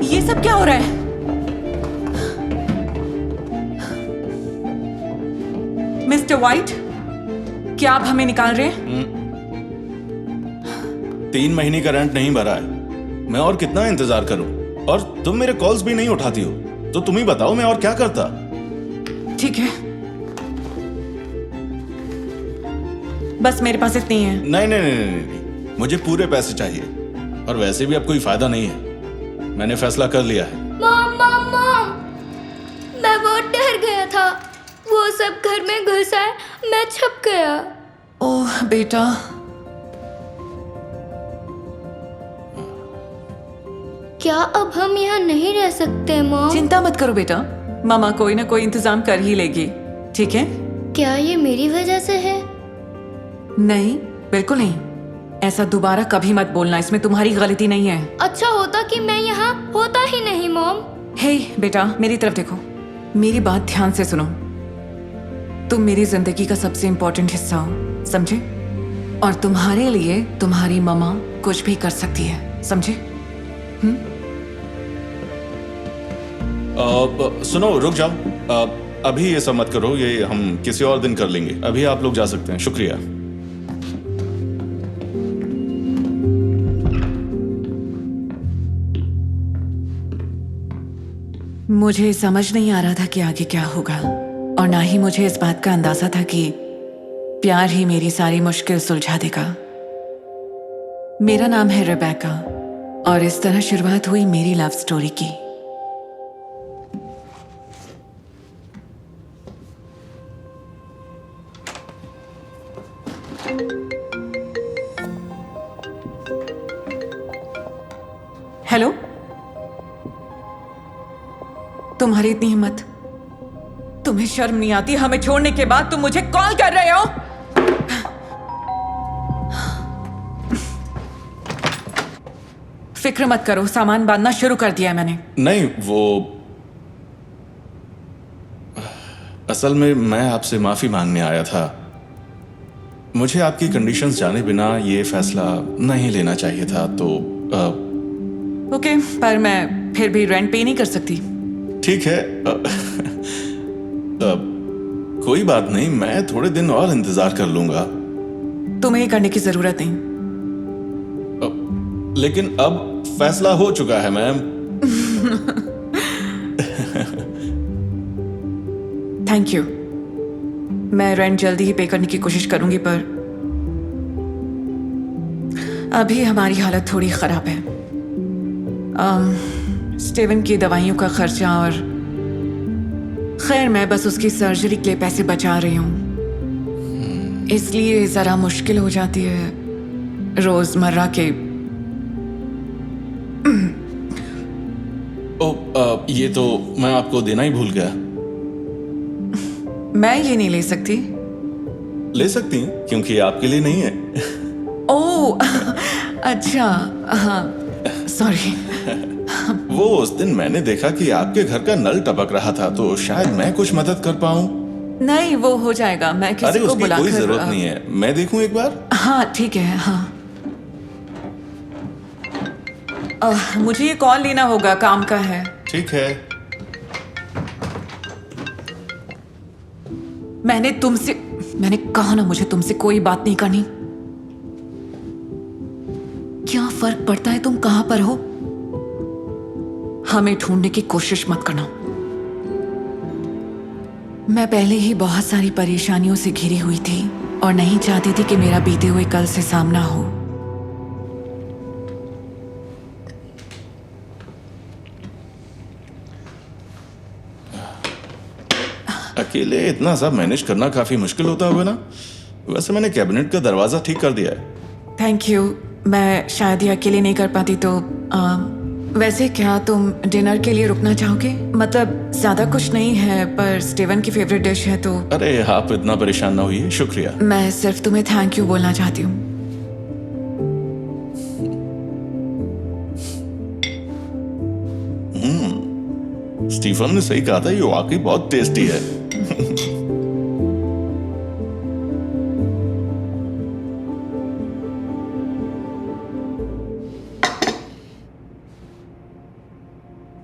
ये सब क्या हो रहा है? मिस्टर व्हाइट, क्या आप हमें निकाल रहे हैं? 3 महीने का रेंट नहीं भरा है। मैं और कितना इंतजार करूं? और तुम मेरे कॉल्स भी नहीं उठाती हो, तो तुम ही बताओ मैं और क्या करता। ठीक है, बस मेरे पास इतनी है। नहीं नहीं नहीं नहीं नहीं, मुझे पूरे पैसे चाहिए। और वैसे भी अब कोई फायदा नहीं है, मैंने फैसला कर लिया है। मॉम मॉम मॉम, मैं बहुत डर गया था। वो सब घर में घुस आए, मैं छप गया। ओह बेटा, क्या अब हम यहाँ नहीं रह सकते मॉम? चिंता मत करो बेटा, मामा कोई ना कोई इंतजाम कर ही लेगी। ठीक है? क्या ये मेरी वजह से है? नहीं, बिल्कुल नहीं। ऐसा दोबारा कभी मत बोलना, इसमें तुम्हारी गलती नहीं है। अच्छा होता कि मैं यहाँ होता ही नहीं मॉम। हे बेटा, मेरी तरफ देखो, मेरी बात ध्यान से सुनो। तुम मेरी जिंदगी का सबसे इम्पोर्टेंट हिस्सा हो, समझे? और तुम्हारे लिए तुम्हारी मम्मा कुछ भी कर सकती है, समझे? सुनो, रुक जाओ। अभी ये सब मत करो, ये हम किसी और दिन कर लेंगे। अभी आप लोग जा सकते हैं, शुक्रिया। मुझे समझ नहीं आ रहा था कि आगे क्या होगा, और ना ही मुझे इस बात का अंदाजा था कि प्यार ही मेरी सारी मुश्किल सुलझा देगा। मेरा नाम है रेबेका, और इस तरह शुरुआत हुई मेरी लव स्टोरी की। हेलो, तुम्हारी इतनी हिम्मत? तुम्हें शर्म नहीं आती? हमें छोड़ने के बाद तुम मुझे कॉल कर रहे हो? फिक्र मत करो, सामान बांधना शुरू कर दिया है मैंने। नहीं, वो असल में मैं आपसे माफी मांगने आया था। मुझे आपकी कंडीशंस जाने बिना ये फैसला नहीं लेना चाहिए था, तो ओके, पर मैं फिर भी रेंट पे नहीं कर सकती। ठीक है। कोई बात नहीं, मैं थोड़े दिन और इंतजार कर लूंगा। तुम्हें करने की जरूरत नहीं। लेकिन अब फैसला हो चुका है मैम। Thank you. मैं रेंट जल्दी ही पे करने की कोशिश करूंगी, पर अभी हमारी हालत थोड़ी खराब है। स्टीवन की दवाइयों का खर्चा, और खैर मैं बस उसकी सर्जरी के लिए पैसे बचा रही हूँ, इसलिए जरा मुश्किल हो जाती है रोजमर्रा के। ये तो मैं आपको देना ही भूल गया। मैं ये नहीं ले सकती। ले सकती हैं, क्योंकि ये आपके लिए नहीं है। ओह अच्छा, हाँ सॉरी। वो उस दिन मैंने देखा कि आपके घर का नल टपक रहा था, तो शायद मैं कुछ मदद कर पाऊं। नहीं, वो हो जाएगा, मैं अरे किसी को उसकी बुलाकर। कोई जरूरत नहीं है, मैं देखूं एक बार। हाँ ठीक है, हाँ। मुझे ये कॉल लेना होगा, काम का है। ठीक है। मैंने कहा ना, मुझे तुमसे कोई बात नहीं करनी। क्या फर्क पड़ता है तुम कहां पर हो? हमें ढूंढने की कोशिश मत करना। मैं पहले ही बहुत सारी परेशानियों से घिरी हुई थी और नहीं चाहती थी कि मेरा बीते हुए कल से सामना हो। अकेले इतना सब मैनेज करना काफी मुश्किल होता होगा ना। वैसे मैंने कैबिनेट का दरवाजा ठीक कर दिया है। Thank you. मैं शायद ये अकेले नहीं कर पाती, तो वैसे क्या तुम डिनर के लिए रुकना चाहोगे? मतलब ज्यादा कुछ नहीं है, पर स्टीवन की फेवरेट डिश है, तो। अरे आप इतना परेशान ना होइए, शुक्रिया। मैं सिर्फ तुम्हें थैंक यू बोलना चाहती हूँ। स्टीफन ने सही कहा था, ये वाकई बहुत टेस्टी है।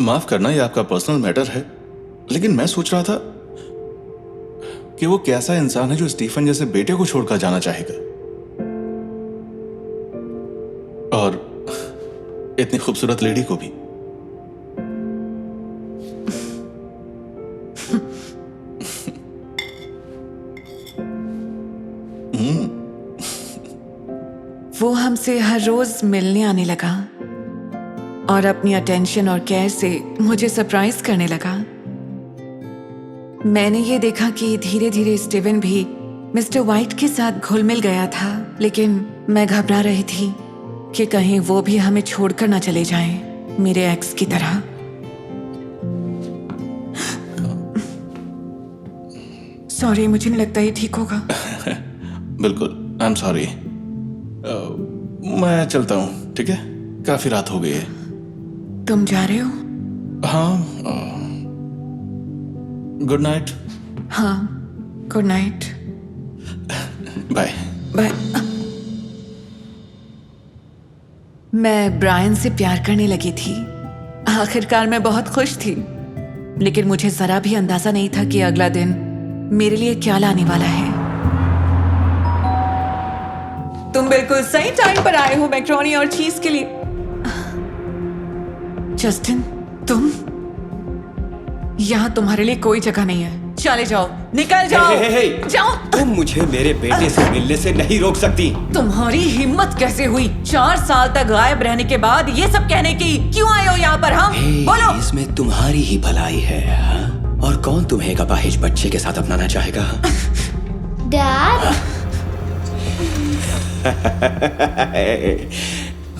माफ करना, ये आपका पर्सनल मैटर है, लेकिन मैं सोच रहा था कि वो कैसा इंसान है जो स्टीफन जैसे बेटे को छोड़कर जाना चाहेगा, और इतनी खूबसूरत लेडी को भी। वो हमसे हर रोज मिलने आने लगा और अपनी अटेंशन और केयर से मुझे सरप्राइज करने लगा। मैंने ये देखा कि धीरे धीरे स्टीवन भी मिस्टर वाइट के साथ घुल मिल गया था, लेकिन मैं घबरा रही थी कि कहीं वो भी हमें छोड़कर ना चले जाएं, मेरे एक्स की तरह। सॉरी, मुझे नहीं लगता ये ठीक होगा। बिल्कुल, आई एम सॉरी। मैं चलता हूँ, ठीक है? काफी रात हो गई है। तुम जा रहे हो? हाँ, गुड नाइट। हाँ, गुड नाइट। Bye bye. मैं ब्रायन से प्यार करने लगी थी। आखिरकार मैं बहुत खुश थी, लेकिन मुझे जरा भी अंदाजा नहीं था कि अगला दिन मेरे लिए क्या लाने वाला है। तुम बिल्कुल सही टाइम पर आए हो मैक्रोनी और चीज के लिए। जस्टिन, तुम यहाँ तुम्हारे लिए कोई जगह नहीं है। चले जाओ, निकल जाओ। हे। जाओ। तुम मुझे मेरे बेटे से मिलने से नहीं रोक सकती। तुम्हारी हिम्मत कैसे हुई 4 साल तक गायब रहने के बाद ये सब कहने की? क्यों आए हो यहाँ पर? हम बोलो। इसमें तुम्हारी ही भलाई है, हाँ? और कौन तुम्हें एक अपाहिज बच्चे के साथ अपनाना चाहेगा? डैड,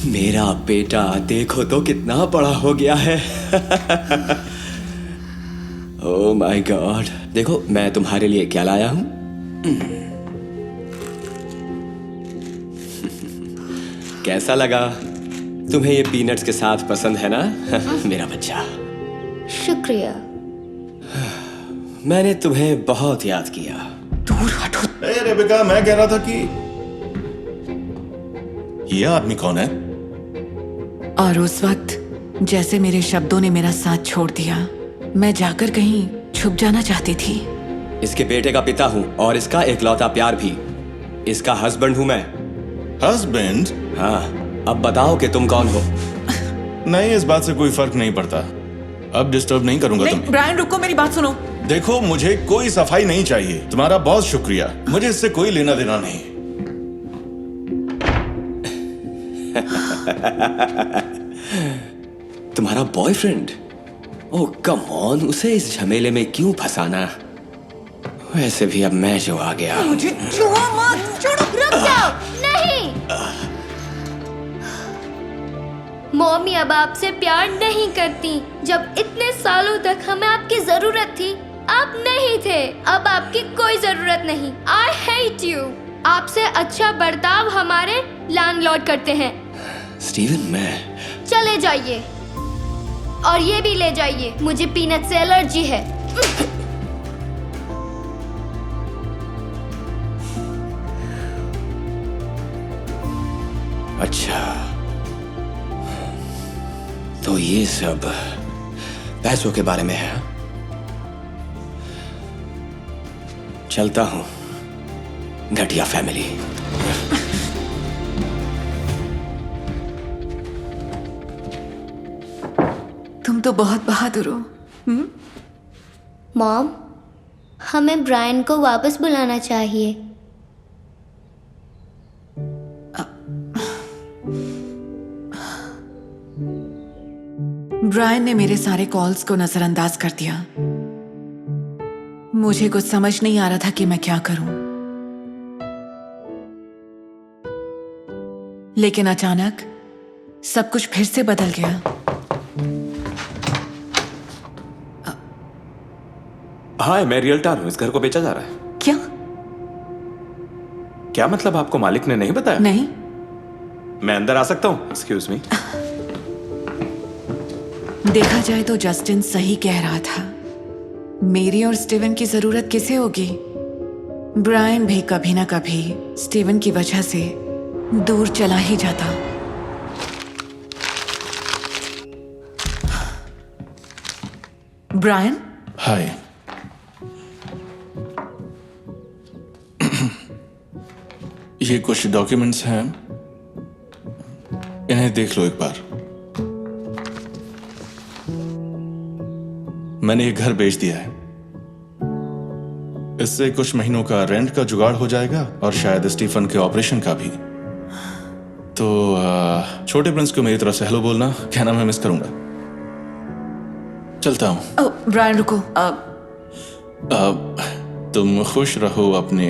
मेरा बेटा देखो तो कितना बड़ा हो गया है। ओह माय गॉड, देखो मैं तुम्हारे लिए क्या लाया हूं। कैसा लगा तुम्हें? ये पीनट्स के साथ पसंद है ना? मेरा बच्चा। शुक्रिया। मैंने तुम्हें बहुत याद किया। दूर हटो। रेबिका, मैं कह रहा था कि ये आदमी कौन है? और उस वक्त जैसे मेरे शब्दों ने मेरा साथ छोड़ दिया, मैं जाकर कहीं छुप जाना चाहती थी। इसके बेटे का पिता हूं और इसका एकलौता प्यार भी। इसका हस्बैंड हूं मैं। हस्बैंड? हाँ, अब बताओ कि तुम कौन हो? नहीं, इस बात से कोई फर्क नहीं पड़ता। अब डिस्टर्ब नहीं करूंगा नहीं, तुम्हें। ब्रायन रुको, मेरी बात सुनो। देखो, मुझे कोई सफाई नहीं चाहिए। तुम्हारा बहुत शुक्रिया, मुझे इससे कोई लेना देना नहीं। तुम्हारा बॉयफ्रेंड? ओह कम ऑन, उसे इस झमेले में क्यों फंसाना? वैसे भी अब मैं जो आ गया। मुझे छुओ मत। छोड़ो। रुक जाओ। नहीं, मम्मी अब आपसे प्यार नहीं करती। जब इतने सालों तक हमें आपकी जरूरत थी, आप नहीं थे। अब आपकी कोई जरूरत नहीं। I hate you. आपसे अच्छा बर्ताव हमारे लैंडलॉर्ड करते हैं। स्टीवन, मैं चले जाइए और ये भी ले जाइए, मुझे पीनट से एलर्जी है। अच्छा, तो ये सब पैसों के बारे में है। चलता हूं, घटिया फैमिली। तुम तो बहुत बहादुर हो। मॉम, हमें ब्रायन को वापस बुलाना चाहिए। ब्रायन ने मेरे सारे कॉल्स को नजरअंदाज कर दिया। मुझे कुछ समझ नहीं आ रहा था कि मैं क्या करूं। लेकिन अचानक सब कुछ फिर से बदल गया। हाँ, मैं रियल्टर हूँ। इस घर को बेचा जा रहा है। क्या? क्या मतलब? आपको मालिक ने नहीं बताया? नहीं। मैं अंदर आ सकता हूँ? Excuse me. देखा जाए तो जस्टिन सही कह रहा था। मेरी और स्टीवन की जरूरत किसे होगी? ब्रायन भी कभी ना कभी स्टीवन की वजह से दूर चला ही जाता। ब्रायन, हाय। ये कुछ डॉक्यूमेंट्स हैं, इन्हें देख लो एक बार। मैंने ये घर बेच दिया है। इससे कुछ महीनों का रेंट का जुगाड़ हो जाएगा और शायद स्टीफन के ऑपरेशन का भी। तो छोटे प्रिंस को मेरी तरफ से हेलो बोलना, कहना मैं मिस करूंगा। चलता हूं। ब्रायन रुको। तुम खुश रहो अपने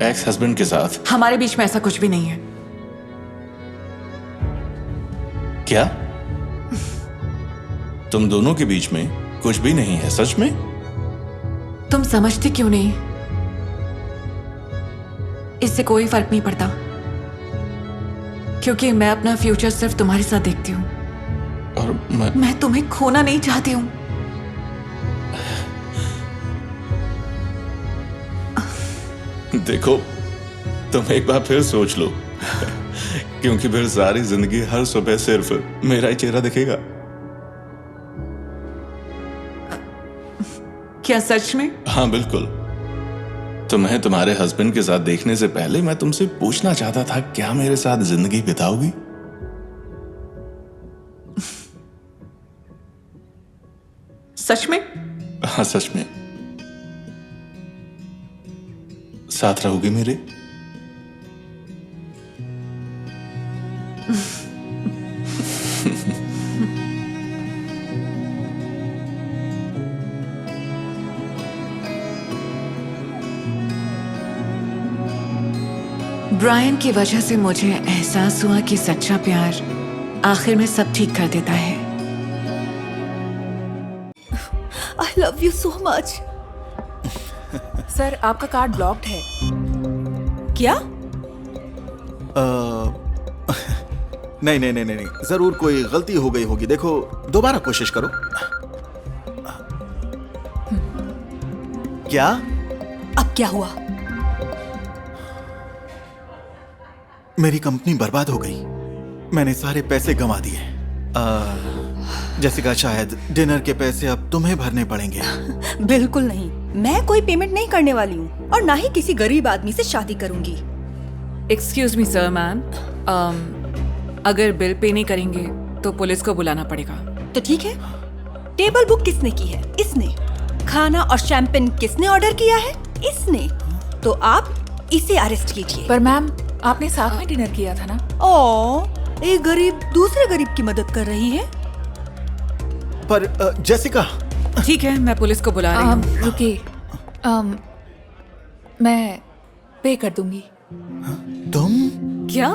एक्स हस्बैंड के साथ। हमारे बीच में ऐसा कुछ भी नहीं है। क्या तुम दोनों के बीच में कुछ भी नहीं है? सच में? तुम समझते क्यों नहीं? इससे कोई फर्क नहीं पड़ता, क्योंकि मैं अपना फ्यूचर सिर्फ तुम्हारे साथ देखती हूँ और मैं तुम्हें खोना नहीं चाहती हूँ। देखो, तुम एक बार फिर सोच लो, क्योंकि फिर सारी जिंदगी हर सुबह सिर्फ मेरा ही चेहरा दिखेगा। क्या सच में? हाँ बिल्कुल। तुम्हें तुम्हारे हस्बैंड के साथ देखने से पहले मैं तुमसे पूछना चाहता था, क्या मेरे साथ जिंदगी बिताओगी? सच में? हाँ सच में। साथ रहोगी मेरे? ब्रायन की वजह से मुझे एहसास हुआ कि सच्चा प्यार आखिर में सब ठीक कर देता है। I love you so much. Sir, आपका कार्ड ब्लॉक्ड है। क्या? नहीं नहीं नहीं नहीं, जरूर कोई गलती हो गई होगी। देखो, दोबारा कोशिश करो। क्या? अब क्या हुआ? मेरी कंपनी बर्बाद हो गई। मैंने सारे पैसे गंवा दिए। जेसिका, शायद डिनर के पैसे अब तुम्हें भरने पड़ेंगे। बिल्कुल नहीं, मैं कोई पेमेंट नहीं करने वाली हूँ और ना ही किसी गरीब आदमी से शादी करूंगी। एक्सक्यूज मी सर, मैम, अगर बिल पे नहीं करेंगे तो पुलिस को बुलाना पड़ेगा। तो ठीक है, टेबल बुक किसने की है? इसने। खाना और शैंपेन किसने ऑर्डर किया है? इसने। तो आप इसे अरेस्ट कीजिए। पर मैम, आपने साथ में डिनर किया था ना? ओ, एक गरीब दूसरे गरीब की मदद कर रही है। पर जेसिका। ठीक है, मैं पुलिस को बुला रही हूँ। रुकिए, मैं पे कर दूंगी। तुम? क्या?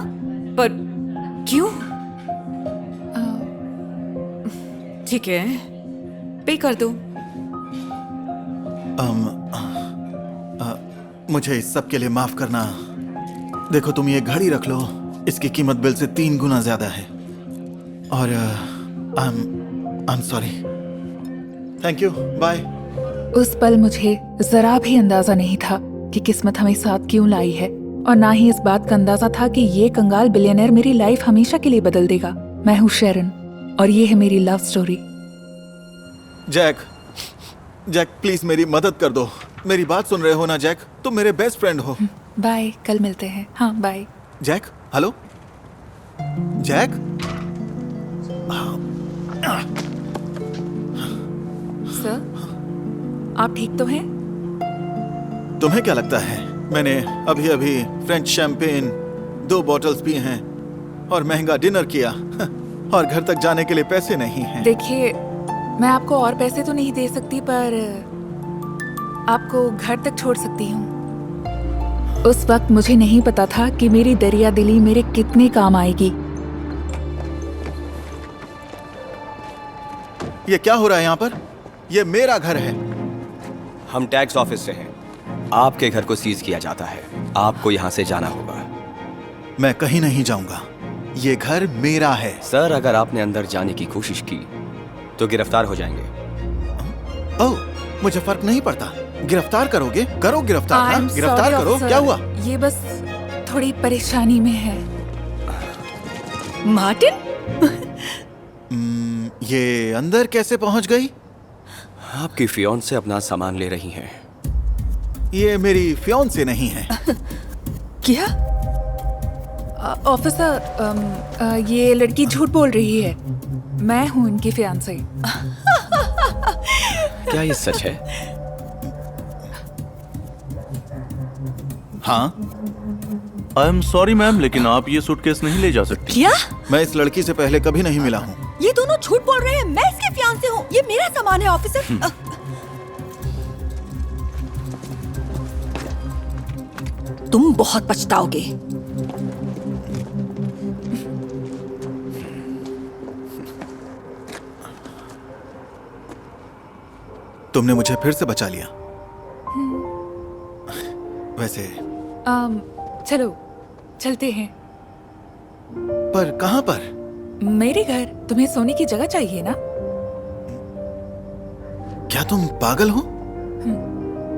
पर क्यों? ठीक है, पे कर दो। मुझे इस सब के लिए माफ करना। देखो, तुम ये घड़ी रख लो, इसकी कीमत बिल से 3 गुना ज्यादा है। और I am sorry. Thank you, bye. उस पल मुझे जरा भी अंदाजा नहीं था कि किस्मत हमें साथ क्यों लाई है, और ना ही इस बात का अंदाजा था कि ये कंगाल बिलियनर मेरी लाइफ हमेशा के लिए बदल देगा। मैं हूँ शेरन और ये है मेरी love story. Jack, Jack please मेरी मदद कर दो। मेरी बात सुन रहे हो ना जैक? तुम मेरे बेस्ट फ्रेंड हो। बाय, कल मिलते हैं। हाँ, bye. Jack, hello Jack. Sir, आप ठीक तो हैं? तुम्हें क्या लगता है मैंने अभी अभी फ्रेंच शैंपेन 2 बॉटल्स पी हैं और महंगा डिनर किया और घर तक जाने के लिए पैसे नहीं हैं। देखिए, मैं आपको और पैसे तो नहीं दे सकती, पर आपको घर तक छोड़ सकती हूँ। उस वक्त मुझे नहीं पता था कि मेरी दरिया दिली मेरे कितने काम आएगी। ये क्या हो रहा है यहाँ पर? ये मेरा घर है। हम टैक्स ऑफिस से हैं। आपके घर को सीज किया जाता है। आपको यहाँ से जाना होगा। मैं कहीं नहीं जाऊंगा। ये घर मेरा है। सर, अगर आपने अंदर जाने की कोशिश की तो गिरफ्तार हो जाएंगे। ओह, मुझे फर्क नहीं पड़ता। गिरफ्तार करोगे? करो गिरफ्तार। हाँ? गिरफ्तार करो। क्या हुआ? ये बस थोड़ी परेशानी में है। मार्टिन? ये अंदर कैसे पहुंच गई? आपकी फियांसे अपना सामान ले रही हैं। ये मेरी फियांसे नहीं है। क्या? ऑफिसर, ये लड़की झूठ बोल रही है। मैं हूँ इनकी फियांसे। क्या ये सच है? हाँ, आई एम सॉरी मैम, लेकिन आप ये सूटकेस नहीं ले जा सकती। क्या? मैं इस लड़की से पहले कभी नहीं मिला हूँ। ये दोनों झूठ बोल रहे हैं। मैं इसके फियांसे हूँ। ये मेरा सामान है ऑफिसर। तुम बहुत पछताओगे। तुमने मुझे फिर से बचा लिया। वैसे चलो चलते हैं। पर कहाँ पर? मेरे घर। तुम्हें सोने की जगह चाहिए ना? क्या तुम पागल हो?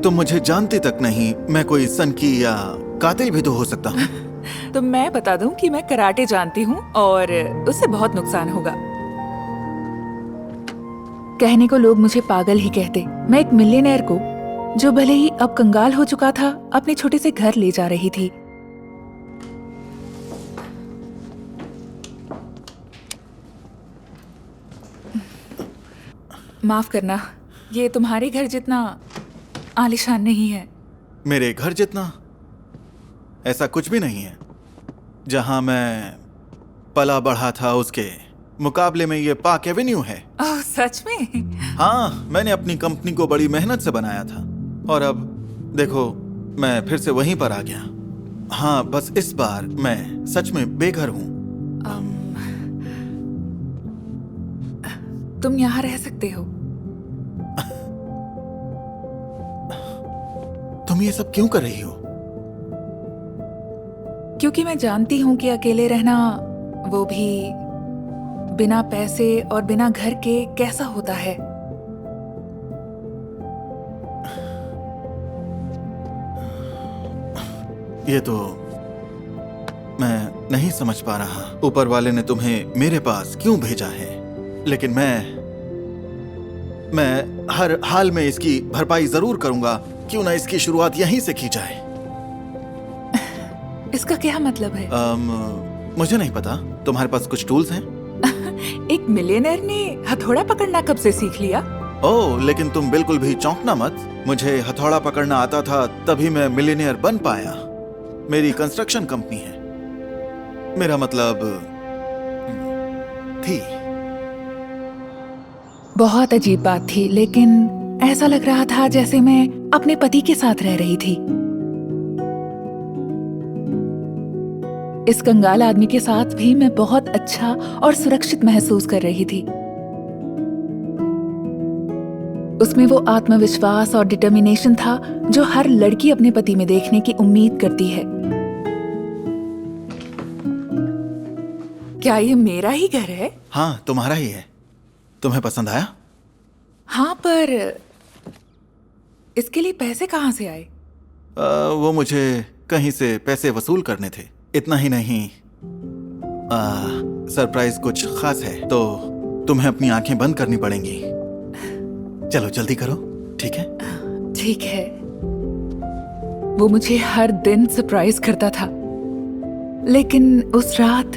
तुम मुझे जानती तक नहीं। मैं कोई सनकी या कातिल भी तो हो सकता हूँ। तो मैं बता दूं कि मैं कराटे जानती हूँ और उससे बहुत नुकसान होगा। कहने को लोग मुझे पागल ही कहते। मैं एक मिलियनेयर को, जो भले ही अब कंगाल हो चुका था, अपने छोटे से घर ले जा रही थी। माफ करना, ये तुम्हारे घर जितना आलीशान नहीं है। मेरे घर जितना? ऐसा कुछ भी नहीं है। जहां मैं पला बढ़ा था उसके मुकाबले में ये पार्क एवेन्यू है। ओह, सच में? हाँ, मैंने अपनी कंपनी को बड़ी मेहनत से बनाया था और अब देखो मैं फिर से वहीं पर आ गया। हाँ, बस इस बार मैं सच में बेघर हूँ। तुम यहाँ रह सकते हो। तुम ये सब क्यों कर रही हो? क्योंकि मैं जानती हूँ कि अकेले रहना, वो भी बिना पैसे और बिना घर के, कैसा होता है। ये तो मैं नहीं समझ पा रहा। ऊपर वाले ने तुम्हें मेरे पास क्यों भेजा है? लेकिन मैं हर हाल में इसकी भरपाई जरूर करूंगा। क्यों ना इसकी शुरुआत यहीं से की जाए। इसका क्या मतलब है? मुझे नहीं पता। तुम्हारे पास कुछ टूल्स हैं? एक मिलियनेयर ने हथौड़ा पकड़ना कब से सीख लिया? ओह, लेकिन तुम बिल्कुल भी चौंकना मत। मुझे हथौड़ा पकड़ना आता था, तभी मैं मिलियनेयर बन पाया। मेरी कंस्ट्रक्शन कंपनी है। मेरा मतलब थी। बहुत अजीब बात थी, लेकिन ऐसा लग रहा था जैसे मैं अपने पति के साथ रह रही थी। इस कंगाल आदमी के साथ भी मैं बहुत अच्छा और सुरक्षित महसूस कर रही थी। उसमें वो आत्मविश्वास और डिटर्मिनेशन था जो हर लड़की अपने पति में देखने की उम्मीद करती है। क्या ये मेरा ही घर है? हाँ, तुम्हारा ही है। तुम्हें पसंद आया? हाँ, पर इसके लिए पैसे कहाँ से आए? वो मुझे कहीं से पैसे वसूल करने थे। इतना ही नहीं, सरप्राइज कुछ खास है, तो तुम्हें अपनी आंखें बंद करनी पड़ेंगी। चलो जल्दी करो, ठीक है? ठीक है। वो मुझे हर दिन सरप्राइज करता था, लेकिन उस रात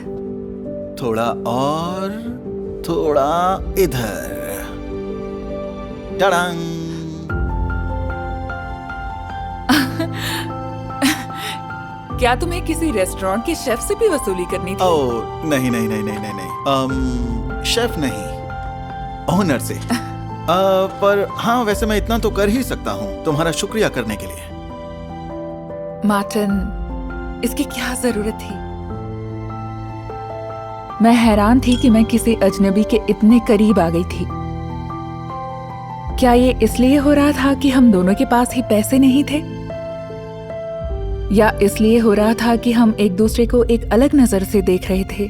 थोड़ा और थोड़ा इधर। टड़ांग। क्या तुम्हें किसी रेस्टोरेंट के शेफ से भी वसूली करनी थी? ओह, नहीं नहीं नहीं नहीं नहीं नहीं। शेफ नहीं, ओनर से। पर हाँ, वैसे मैं इतना तो कर ही सकता हूँ तुम्हारा शुक्रिया करने के लिए। मार्टिन, इसकी क्या जरूरत थी? मैं हैरान थी कि मैं किसी अजनबी के इतने करीब आ गई थी। क्या ये इसलिए हो रहा था कि हम दोनों के पास ही पैसे नहीं थे, या इसलिए हो रहा था कि हम एक दूसरे को एक अलग नजर से देख रहे थे?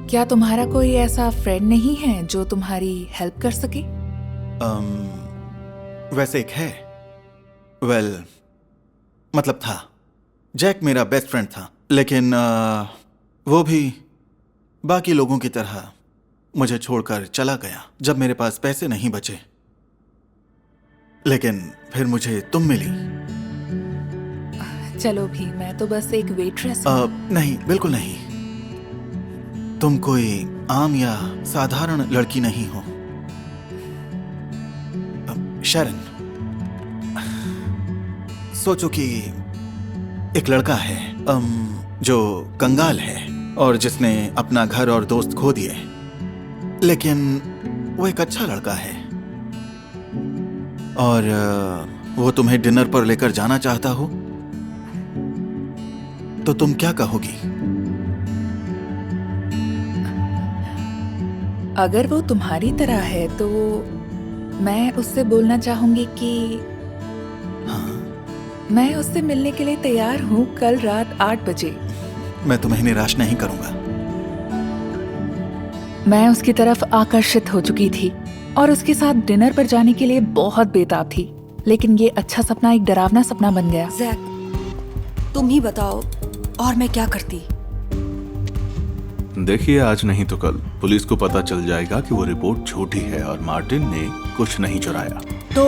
क्या तुम्हारा कोई ऐसा फ्रेंड नहीं है जो तुम्हारी हेल्प कर सके? वैसे एक है। मतलब था। जैक मेरा बेस्ट फ्रेंड था, लेकिन वो भी बाकी लोगों की तरह मुझे छोड़कर चला गया जब मेरे पास पैसे नहीं बचे। लेकिन फिर मुझे तुम मिली। चलो भी, मैं तो बस एक वेट्रेस नहीं, बिल्कुल नहीं। तुम कोई आम या साधारण लड़की नहीं हो शरण। सोचो कि एक लड़का है जो कंगाल है और जिसने अपना घर और दोस्त खो दिए, लेकिन वो एक अच्छा लड़का है और वो तुम्हें डिनर पर लेकर जाना चाहता हो, तो तुम क्या कहोगी? अगर वो तुम्हारी तरह है तो मैं उससे बोलना चाहूंगी कि मैं उससे मिलने के लिए तैयार हूँ कल रात 8 बजे। मैं तुम्हें निराश नहीं करूंगा। मैं उसकी तरफ आकर्षित हो चुकी थी और उसके साथ डिनर पर जाने के लिए बहुत बेताब थी, लेकिन ये अच्छा सपना एक डरावना सपना बन गया। जैक, तुम ही बताओ और मैं क्या करती? देखिए, आज नहीं तो कल पुलिस को पता चल जाएगा कि वो रिपोर्ट झूठी है और मार्टिन ने कुछ नहीं चुराया। तो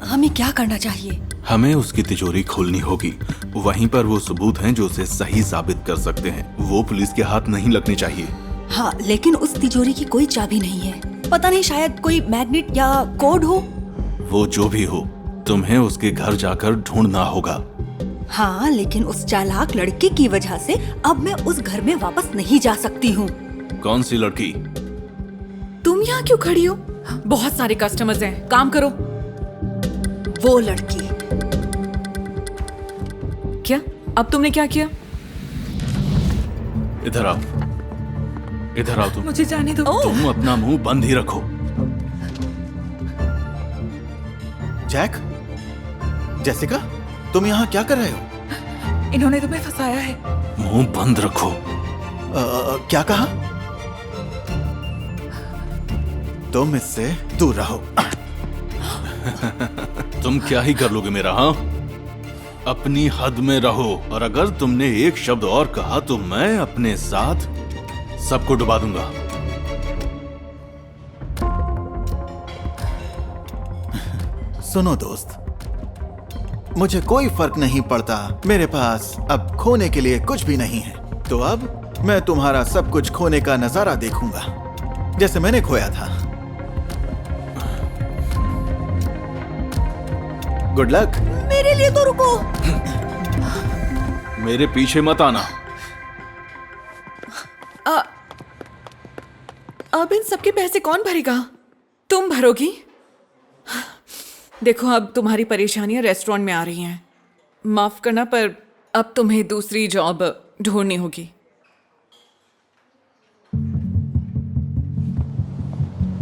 हमें क्या करना चाहिए? हमें उसकी तिजोरी खोलनी होगी। वहीं पर वो सबूत हैं जो उसे सही साबित कर सकते हैं। वो पुलिस के हाथ नहीं लगने चाहिए। हाँ, लेकिन उस तिजोरी की कोई चाबी नहीं है। पता नहीं, शायद कोई मैग्नेट या कोड हो। वो जो भी हो, तुम्हें उसके घर जाकर ढूंढना होगा। हाँ, लेकिन उस चालाक लड़के की वजह से अब मैं उस घर में वापस नहीं जा सकती हूँ। कौन सी लड़की? तुम यहाँ क्यों खड़ी हो? बहुत सारे कस्टमर्स हैं, काम करो। वो लड़की। क्या? अब तुमने क्या किया? इधर आओ, इधर आओ। तुम मुझे जाने दो। तुम अपना मुंह बंद ही रखो। जैक, जेसिका, तुम यहाँ क्या कर रहे हो? इन्होंने तुम्हें फंसाया है। मुंह बंद रखो। क्या कहा? तुम इससे दूर रहो। तुम क्या ही कर लोगे मेरा? हाँ, अपनी हद में रहो, और अगर तुमने एक शब्द और कहा तो मैं अपने साथ सबको डुबा दूंगा। सुनो दोस्त, मुझे कोई फर्क नहीं पड़ता। मेरे पास अब खोने के लिए कुछ भी नहीं है, तो अब मैं तुम्हारा सब कुछ खोने का नजारा देखूंगा, जैसे मैंने खोया था। Good luck. मेरे लिए तो रुको। मेरे पीछे मत आना। अब इन सबके पैसे कौन भरेगा? तुम भरोगी? देखो, अब तुम्हारी परेशानियां रेस्टोरेंट में आ रही हैं। माफ करना, पर अब तुम्हें दूसरी जॉब ढूंढनी होगी।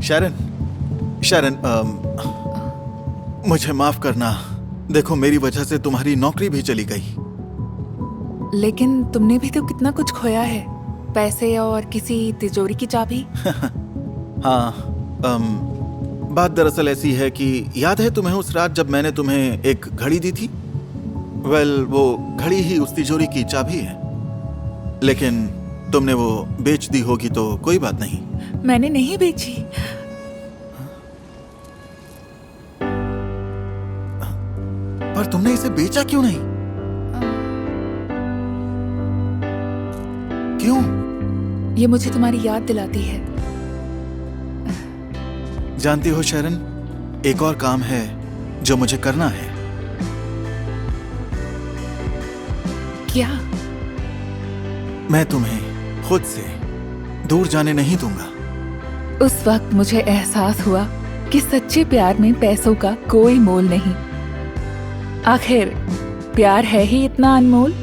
शरण, मुझे माफ करना। देखो, मेरी वजह से तुम्हारी नौकरी भी चली गई। लेकिन तुमने भी तो कितना कुछ खोया है, पैसे और किसी तिजोरी की चाबी। हाँ, बात दरअसल ऐसी है कि याद है तुम्हें उस रात जब मैंने तुम्हें एक घड़ी दी थी? वो घड़ी ही उस तिजोरी की चाबी है, लेकिन तुमने वो बेच दी होगी तो कोई बात नहीं। मैंने नहीं बेची। पर तुमने इसे बेचा क्यों नहीं? क्यों? ये मुझे तुम्हारी याद दिलाती है। जानती हो शरण, एक और काम है जो मुझे करना है। क्या? मैं तुम्हें खुद से दूर जाने नहीं दूंगा। उस वक्त मुझे एहसास हुआ कि सच्चे प्यार में पैसों का कोई मोल नहीं। आखिर प्यार है ही इतना अनमोल।